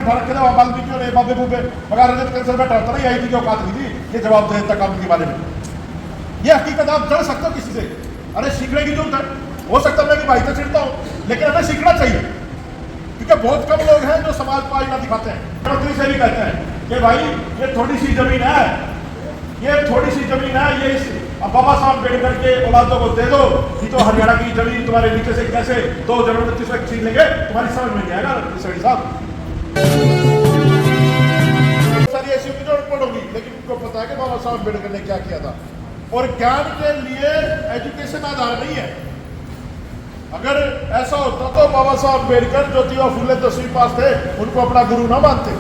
वाल्मीकि और बाबे बूबे मगर रजत कैंसर बैठा होता नहीं, आई थी जो औकात नहीं थी ये जवाब दे देता कानून के बारे में। ये हकीकत आप जड़ सकते हो किसी से, अरे सीखने की जरूरत है। हो सकता है मैं कि भाई तो चिढ़ता हूँ, लेकिन हमें सीखना चाहिए क्योंकि बहुत कम लोग हैं जो समाज को आईना दिखाते हैं। मंत्री से भी कहते हैं कि भाई ये थोड़ी सी जमीन है, ये थोड़ी सी जमीन है, ये इस बाबा साहब अम्बेडकर के औलादों को दे दो, ये तो हरियाणा की जमीन तुम्हारे नीचे से कैसे 2 जनवरी 29 छीन लेंगे, तुम्हारी समझ में नहीं आएगा सेठी साहब। सारी ऐसी की जरूरत पड़ोगी, लेकिन उनको पता है कि बाबा साहब अम्बेडकर ने क्या किया था। और ज्ञान के लिए एजुकेशन आधार नहीं है। अगर ऐसा होता तो बाबा साहब अम्बेडकर ज्योतिबा फुले 10वीं पास थे, उनको अपना गुरु ना मानते।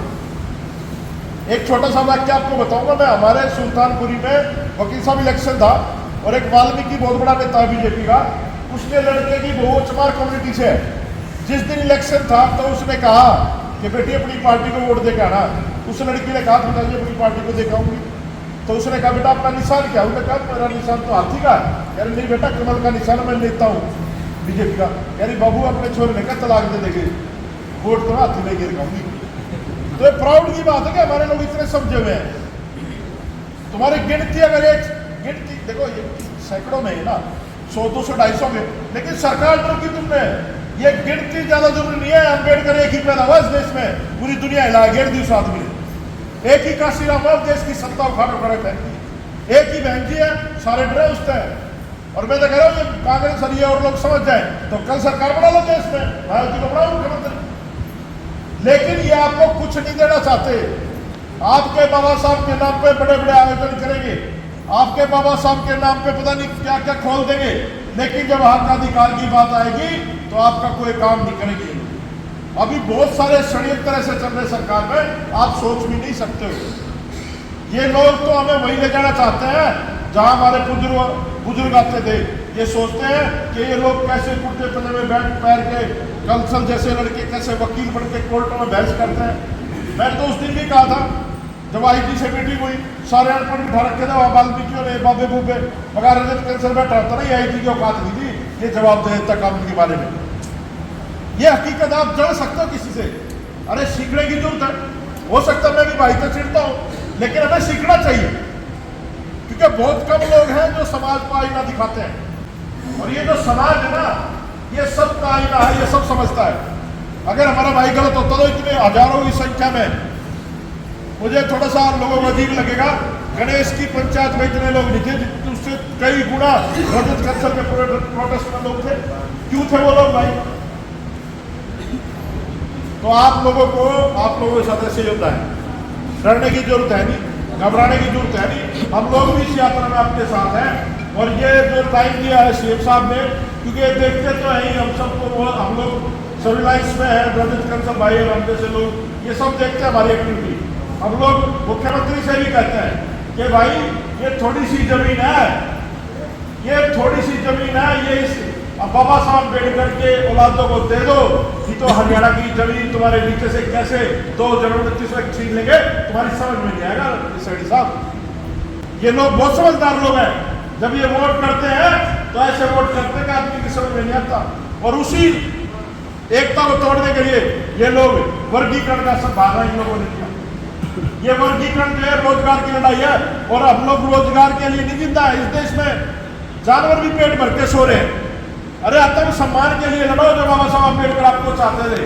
एक छोटा सा वाक्य आपको बताऊंगा मैं। हमारे सुल्तानपुरी में वकील साहब इलेक्शन था और एक वाल्मीकि बहुत बड़ा नेता बीजेपी का, उसके लड़के की बहू चमार कम्युनिटी से है। जिस दिन इलेक्शन था तो उसने कहा कि बेटी अपनी पार्टी को वोट दे के आना। उस लड़की ने कहा पिताजी अपनी पार्टी को देखाऊंगी। तो उसने कहा बेटा अपना निशान क्या? उन्होंने कहा मेरा निशान तो हाथी का है। कह रही नहीं बेटा कमल का निशान मैं लेता हूँ बीजेपी का। कह रही बाबू अपने छोरे ने कहा तलाक दे देंगे, वोट तो हाथी में गिर खाऊंगी। तो ये प्राउड की बात है कि हमारे लोग इतने समझे हुए हैं। तुम्हारी गिनती अगर एक गिनती देखो ये सैकड़ों में है ना, 100 200 250 में, लेकिन सरकार तो की तुमने ये गिनती ज्यादा जरूरी नहीं है। अम्बेडकर एक ही पैदा हुआ इस देश में, पूरी दुनिया हिला घेर दी उस आदमी ने। एक ही काशी रामराव देश की सत्ता उखाड़ उखाड़ फेंकी, एक ही बहन जी है, सारे डरे उससे है। और मैं तो कह रहा हूँ ये कांग्रेस और ये और लोग समझ जाए तो कल सरकार बना लो देश में, भारत को बनाओ मुख्यमंत्री। लेकिन ये आपको कुछ नहीं देना चाहते। आपके बाबा साहब के नाम पे बड़े बड़े आयोजन करेंगे, आपके बाबा साहब के नाम पे पता नहीं क्या क्या खोल देंगे, लेकिन जब हक अधिकार की बात आएगी तो आपका कोई काम नहीं करेगी। अभी बहुत सारे षड्यंत्र ऐसे चल रहे सरकार में, आप सोच भी नहीं सकते हो। ये लोग तो हमें वही ले जाना चाहते हैं जहां हमारे बुजुर्ग आते थे। ये सोचते हैं कि ये लोग कैसे कुर्ते पजामे में बैठ पैर के कंसल जैसे लड़के कैसे वकील बन के कोर्टों में बहस करते हैं। मैंने तो उस दिन भी कहा था जब आईटी से मीटिंग हुई, सारे अनपढ़ बिठा रखे थे वहाँ वाल्मीकि और बाबे बूबे मगर रजत कैंसर बैठा होता नहीं, आईटी की औकात नहीं थी ये जवाब दे देता कानून के बारे में। ये हकीकत आप जड़ सकते हो किसी से, अरे सीखने की जरूरत है। हो सकता है मैं भी भाई तो चिढ़ता हूँ, लेकिन हमें सीखना चाहिए क्योंकि बहुत कम लोग हैं जो समाज को आईना दिखाते हैं। और ये जो समाज है ना, ये सब का आईना है, ये सब समझता है। अगर हमारा भाई गलत होता तो इतने हजारों की संख्या में मुझे थोड़ा सा लोगों को अजीब लगेगा, गणेश की पंचायत में इतने लोग नहीं थे, उससे कई गुना रजत कैंसर के प्रोटेस्ट में लोग थे। क्यों थे वो लोग भाई? तो आप लोगों के साथ ऐसे होता है, डरने की जरूरत है नहीं, घबराने की जरूरत है नहीं। हम लोग भी इस यात्रा में आपके साथ हैं। और ये जो टाइम दिया है सीएम साहब ने, क्योंकि देखते तो है ही हम सबको, हम लोग सभी लाइन्स में है, रजत कैंसर भाई और हम जैसे लोग ये सब देखते हैं हमारी एक्टिविटी। हम लोग मुख्यमंत्री से भी कहते हैं कि भाई ये थोड़ी सी जमीन है, ये थोड़ी सी जमीन है, ये इस बाबा साहब अम्बेडकर के औलादों को दे दो, ये तो हरियाणा की जमीन तुम्हारे नीचे से कैसे 2 जनवरी 29 छीन लेंगे, तुम्हारी समझ में नहीं आएगा सेठी साहब। ये लोग बहुत समझदार लोग हैं, जब ये वोट करते हैं तो ऐसे वोट करते हैं कि आदमी की समझ में नहीं आता। और उसी एकता को तोड़ने के लिए ये लोग वर्गीकरण का संभावना इन लोगों ने किया। ये वर्गीकरण जो है रोजगार की लड़ाई है, और हम लोग रोजगार के लिए नहीं जिंदा है। इस देश में जानवर भी पेट भर के सो रहे हैं। अरे आत्म सम्मान के लिए लड़ो जो बाबा साहब अम्बेडकर आपको चाहते थे।